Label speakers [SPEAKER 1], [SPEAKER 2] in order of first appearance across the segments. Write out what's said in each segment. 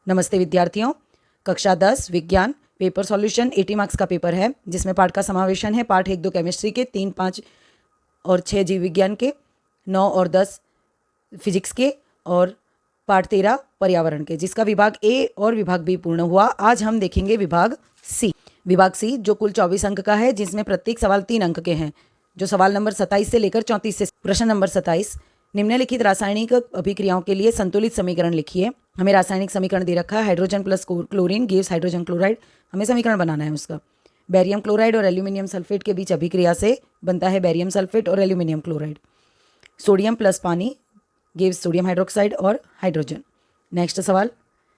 [SPEAKER 1] नमस्ते विद्यार्थियों, कक्षा 10 विज्ञान पेपर सॉल्यूशन 80 मार्क्स का पेपर है जिसमें पाठ का समावेशन है पाठ 1-2 केमिस्ट्री के, 3, 5 और 6 जीव विज्ञान के, 9 और 10 फिजिक्स के और पाठ 13 पर्यावरण के, जिसका विभाग ए और विभाग बी पूर्ण हुआ। आज हम देखेंगे विभाग सी। विभाग सी जो कुल 24 अंक का है, जिसमें प्रत्येक सवाल 3 अंक के हैं। जो सवाल नंबर 27 से लेकर 34 से प्रश्न नंबर 27, निम्नलिखित रासायनिक अभिक्रियाओं के लिए संतुलित समीकरण लिखिए। हमें रासायनिक समीकरण दे रखा है, hydrogen plus chlorine gives hydrogen chloride. हमें समीकरण बनाना है उसका। बेरियम क्लोराइड और एल्यूमिनियम सल्फेट के बीच अभिक्रिया से बनता है बेरियम सल्फेट और एल्यूमिनियम क्लोराइड। सोडियम प्लस पानी गिव्स सोडियम हाइड्रोक्साइड और हाइड्रोजन। नेक्स्ट सवाल,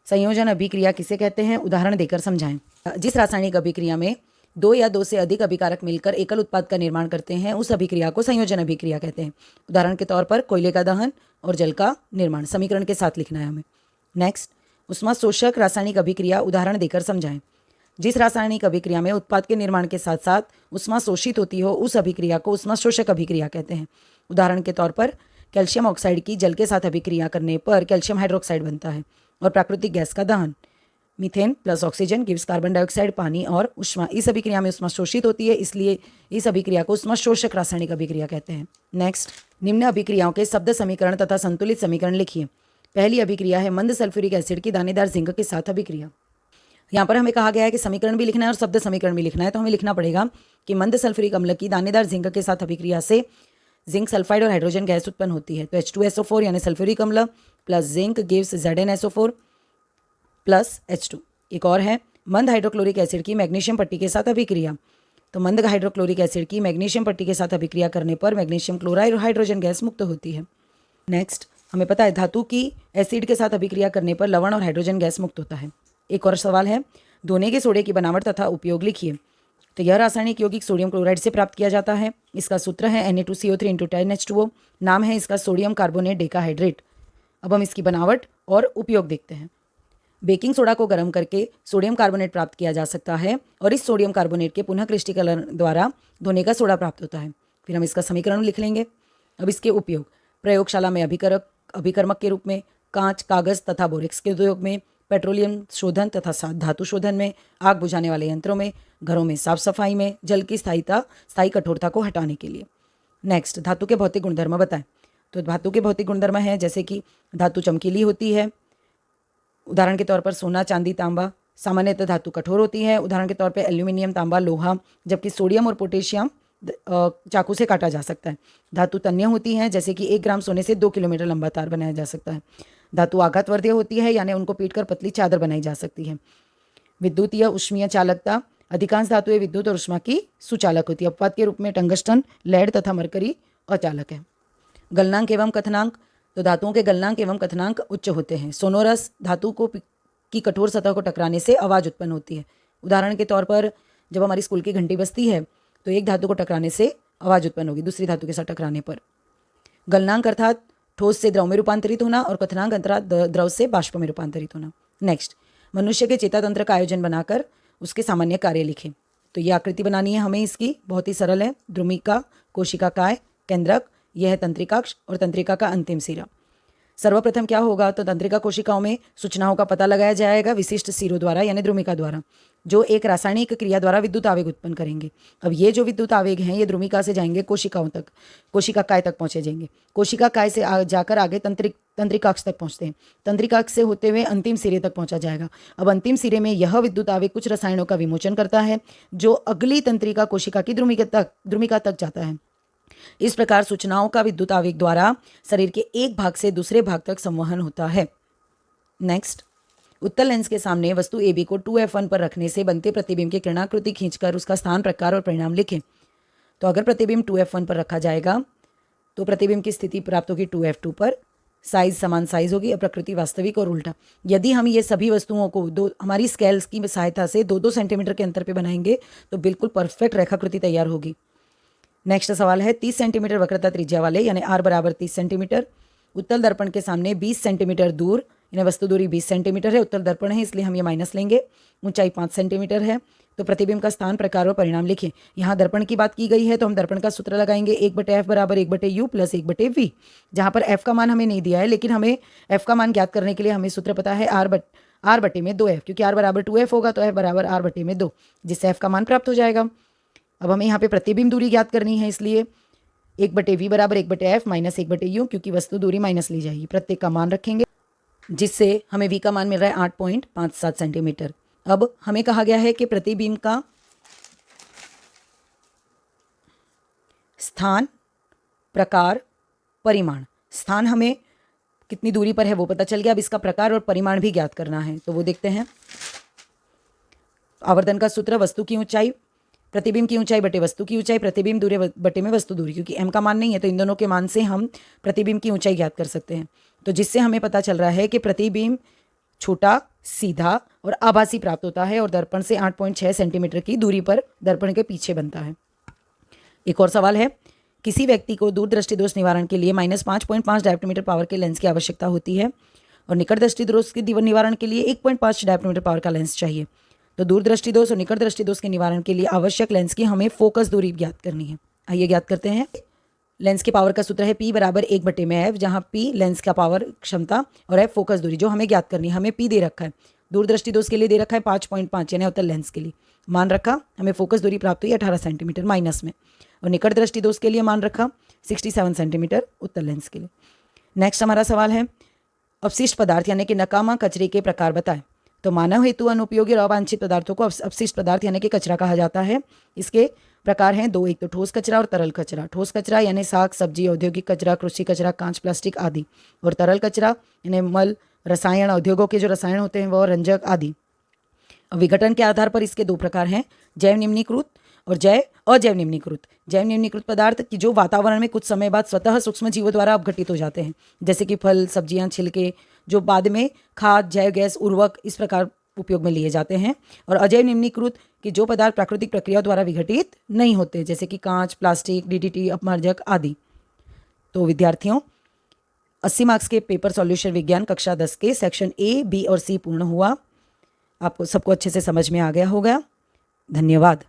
[SPEAKER 1] संयोजन अभिक्रिया किसे कहते हैं, उदाहरण देकर समझाएं। जिस रासायनिक अभिक्रिया में 2 या 2 से अधिक अभिकारक मिलकर एकल उत्पाद का निर्माण करते हैं, उस अभिक्रिया को संयोजन अभिक्रिया कहते हैं। उदाहरण के तौर पर कोयले का दहन और जल का निर्माण। समीकरण के साथ लिखना है हमें। नेक्स्ट, उष्मा शोषक रासायनिक अभिक्रिया, उदाहरण देकर समझाएं। जिस रासायनिक अभिक्रिया में उत्पाद के निर्माण के साथ साथ उष्मा शोषित होती हो, उस अभिक्रिया को उष्मा शोषक अभिक्रिया कहते हैं। उदाहरण के तौर पर कैल्शियम ऑक्साइड की जल के साथ अभिक्रिया करने पर कैल्शियम हाइड्रोक्साइड बनता है। और प्राकृतिक गैस का दहन, methane plus oxygen gives carbon dioxide, पानी और उष्मा। इस अभिक्रिया में उष्मा शोषित होती है, इसलिए इस अभिक्रिया को उष्मा शोषक रासायनिक अभिक्रिया कहते हैं। नेक्स्ट, निम्न अभिक्रियाओं के शब्द समीकरण तथा संतुलित समीकरण लिखिए। पहली अभिक्रिया है मंद सल्फ्यूरिक एसिड की दानेदार जिंक के साथ अभिक्रिया। यहाँ पर हमें कहा गया है कि समीकरण भी लिखना है और शब्द समीकरण भी लिखना है, तो हमें लिखना पड़ेगा कि मंद सल्फ्यूरिक अम्ल की दानेदार जिंक के साथ अभिक्रिया से जिंक सल्फाइड और हाइड्रोजन गैस उत्पन्न होती है। तो H2SO4 यानी सल्फ्यूरिक अम्ल plus zinc gives ZnSO4 plus H2। एक और है मंद हाइड्रोक्लोरिक एसिड की मैग्नीशियम पट्टी के साथ अभिक्रिया। तो मंद हाइड्रोक्लोरिक एसिड की मैग्नीशियम पट्टी के साथ अभिक्रिया करने पर मैग्नीशियम क्लोराइड और हाइड्रोजन गैस मुक्त होती है। नेक्स्ट, हमें पता है धातु की एसिड के साथ अभिक्रिया करने पर लवण और हाइड्रोजन गैस मुक्त होता है। एक और सवाल है, धोने के सोडे की बनावट तथा उपयोग लिखिए। तो यह रासायनिक यौगिक सोडियम क्लोराइड से प्राप्त किया जाता है। इसका सूत्र है Na2CO3 × 10H2O। नाम है इसका सोडियम कार्बोनेट डेकाहाइड्रेट। अब हम इसकी बनावट और उपयोग देखते हैं। बेकिंग सोडा को गर्म करके सोडियम कार्बोनेट प्राप्त किया जा सकता है और इस सोडियम कार्बोनेट के पुनः क्रिस्टलीकरण द्वारा धोने का सोडा प्राप्त होता है। फिर हम इसका समीकरण लिख लेंगे। अब इसके उपयोग, प्रयोगशाला में अभिकर्मक के रूप में, कांच, कागज तथा बोरेक्स के उद्योग में, पेट्रोलियम शोधन तथा धातु शोधन में, आग बुझाने वाले यंत्रों में, घरों में साफ सफाई में, जल की स्थायी कठोरता को हटाने के लिए। नेक्स्ट, धातु के भौतिक गुणधर्म बताएं। तो धातु के भौतिक गुणधर्म है जैसे कि धातु चमकीली होती है, उदाहरण के तौर पर सोना, चांदी, तांबा। सामान्यतः धातु कठोर होती है, उदाहरण के तौर पर एल्यूमिनियम, तांबा, लोहा। जबकि सोडियम और पोटेशियम चाकू से काटा जा सकता है। धातु तन्य होती हैं, जैसे कि 1 ग्राम सोने से 2 किलोमीटर लंबा तार बनाया जा सकता है। धातु आघातवर्धीय होती है, यानी उनको पीटकर पतली चादर बनाई जा सकती है। विद्युतीय उष्मीय चालकता, अधिकांश धातुएं विद्युत और उष्मा की सुचालक होती है। अपवाद के रूप में टंगस्टन, लेड तथा मरकरी अचालक है। गलनांक एवं कथनांक, तो धातुओं के गलनांक एवं कथनांक उच्च होते हैं। सोनोरस, धातु की कठोर सतह को टकराने से आवाज़ उत्पन्न होती है। उदाहरण के तौर पर जब हमारी स्कूल की घंटी बजती है तो एक धातु को टकराने से आवाज़ उत्पन्न होगी दूसरी धातु के साथ टकराने पर। गलनांक अर्थात ठोस से द्रव में रूपांतरित होना और कथनांक अर्थात द्रव से बाष्प में रूपांतरित होना। नेक्स्ट, मनुष्य के चेतातंत्र का आयोजन बनाकर उसके सामान्य कार्य लिखें। तो ये आकृति बनानी है हमें, इसकी बहुत ही सरल है। द्रुमिका, कोशिका काय, केंद्रक, यह है तंत्रिकाक्ष और तंत्रिका का अंतिम सिरा। सर्वप्रथम क्या होगा, तो तंत्रिका कोशिकाओं में सूचनाओं का पता लगाया जाएगा विशिष्ट सिरों द्वारा यानी द्रुमिका द्वारा, जो एक रासायनिक क्रिया द्वारा विद्युत आवेग उत्पन्न करेंगे। अब ये जो विद्युत आवेग हैं ये द्रुमिका से जाएंगे कोशिकाओं तक, कोशिका काय तक पहुंचे जाएंगे। कोशिका काय से जाकर आगे तंत्रिकाक्ष तक पहुंचते हैं। तंत्रिकाक्ष से होते हुए अंतिम सिरे तक पहुंचा जाएगा। अब अंतिम सिरे में यह विद्युत आवेग कुछ रसायनों का विमोचन करता है जो अगली तंत्रिका कोशिका की द्रुमिका तक जाता है। इस प्रकार सूचनाओं का विद्युत आवेग द्वारा शरीर के एक भाग से दूसरे भाग तक संवहन होता है। नेक्स्ट, उत्तल लेंस के सामने वस्तु AB को 2f1 पर रखने से बनते प्रतिबिंब की किरणाकृति खींचकर उसका स्थान, प्रकार और परिणाम लिखें। तो अगर प्रतिबिंब 2f1 पर रखा जाएगा तो प्रतिबिंब की स्थिति प्राप्त होगी 2f2 पर। साइज समान साइज होगी, प्रकृति वास्तविक और उल्टा। यदि हम ये सभी वस्तुओं को हमारी स्केल्स की सहायता से 2-2 सेंटीमीटर के अंतर पर बनाएंगे तो बिल्कुल परफेक्ट रेखाकृति तैयार होगी। नेक्स्ट सवाल है, 30 सेंटीमीटर वक्रता त्रिज्या वाले यानी r बराबर 30 सेंटीमीटर उत्तल दर्पण के सामने 20 सेंटीमीटर दूर, यानी वस्तु दूरी 20 सेंटीमीटर है, उत्तल दर्पण है इसलिए हम ये माइनस लेंगे। ऊंचाई 5 सेंटीमीटर है। तो प्रतिबिंब का स्थान, प्रकार और परिणाम लिखें। यहाँ दर्पण की बात की गई है तो हम दर्पण का सूत्र लगाएंगे 1/f बराबर 1/u प्लस 1/v। जहाँ पर f का मान हमें नहीं दिया है, लेकिन हमें f का मान ज्ञात करने के लिए हमें सूत्र पता है r/2f, क्योंकि r बराबर 2f होगा तो f बराबर r/2, जिससे f का मान प्राप्त हो जाएगा। अब हमें यहाँ पे प्रतिबिंब दूरी ज्ञात करनी है, इसलिए 1/v बराबर 1/f माइनस 1/u, क्योंकि वस्तु दूरी माइनस ली जाएगी, प्रत्येक का मान रखेंगे, जिससे हमें v का मान मिल रहा है 8.57 सेंटीमीटर। अब हमें कहा गया है कि प्रतिबिंब का स्थान, प्रकार, परिमाण। स्थान हमें कितनी दूरी पर है वो पता चल गया, अब इसका प्रकार और परिमाण भी ज्ञात करना है, तो वो देखते हैं। आवर्धन का सूत्र वस्तु की ऊंचाई, प्रतिबिंब की ऊंचाई बटे वस्तु की ऊंचाई, प्रतिबिंब दूरी बटे में वस्तु दूरी, क्योंकि m का मान नहीं है तो इन दोनों के मान से हम प्रतिबिंब की ऊंचाई ज्ञात कर सकते हैं। तो जिससे हमें पता चल रहा है कि प्रतिबिंब छोटा, सीधा और आभासी प्राप्त होता है और दर्पण से 8.6 सेंटीमीटर की दूरी पर दर्पण के पीछे बनता है। एक और सवाल है, किसी व्यक्ति को दूरदृष्टि दोष निवारण के लिए -5.5 डायोप्टर पावर के लेंस की आवश्यकता होती है और निकट दृष्टि दोष के निवारण के लिए 1.5 डायोप्टर पावर का लेंस चाहिए। तो दूरदृष्टि दोष और निकट दृष्टि दोष के निवारण के लिए आवश्यक लेंस की हमें फोकस दूरी ज्ञात करनी है। आइए ज्ञात करते हैं। लेंस के पावर का सूत्र है P बराबर 1/f, जहाँ P लेंस का पावर क्षमता और f फोकस दूरी, जो हमें ज्ञात करनी है। हमें P दे रखा है, दूरदृष्टि दोष के लिए दे रखा है 5.5 यानी उत्तल लेंस के लिए मान रखा, हमें फोकस दूरी प्राप्त हुई 18 सेंटीमीटर माइनस में, और निकट दृष्टि दोष के लिए मान रखा 67 सेंटीमीटर उत्तल लेंस के लिए। नेक्स्ट हमारा सवाल है, अपशिष्ट पदार्थ यानी कि नकामा कचरे के प्रकार बताएं। तो मानव हेतु अनुपयोगी और अवांछित पदार्थों को अपशिष्ट पदार्थ यानी कि कचरा कहा जाता है। इसके प्रकार हैं दो, एक तो ठोस कचरा और तरल कचरा। ठोस कचरा यानी साग सब्जी, औद्योगिक कचरा, कृषि कचरा, कांच, प्लास्टिक आदि, और तरल कचरा यानी मल, रसायन, उद्योगों के जो रसायन होते हैं वो, रंजक आदि। विघटन के आधार पर इसके दो प्रकार हैं, जैव निम्नीकृत और जैव अजैव निम्नीकृत। जैव निम्नीकृत पदार्थ की जो वातावरण में कुछ समय बाद स्वतः सूक्ष्म जीवों द्वारा अपघटित हो जाते हैं, जैसे कि फल, सब्जियां, छिलके, जो बाद में खाद, जैव गैस, उर्वरक इस प्रकार उपयोग में लिए जाते हैं। और अजैव निम्नीकृत कि जो पदार्थ प्राकृतिक प्रक्रिया द्वारा विघटित नहीं होते, जैसे कि कांच, प्लास्टिक, DDT, अपमार्जक आदि। तो विद्यार्थियों, 80 मार्क्स के पेपर सॉल्यूशन विज्ञान कक्षा 10 के सेक्शन A, B और C पूर्ण हुआ। आपको सबको अच्छे से समझ में आ गया होगा। धन्यवाद।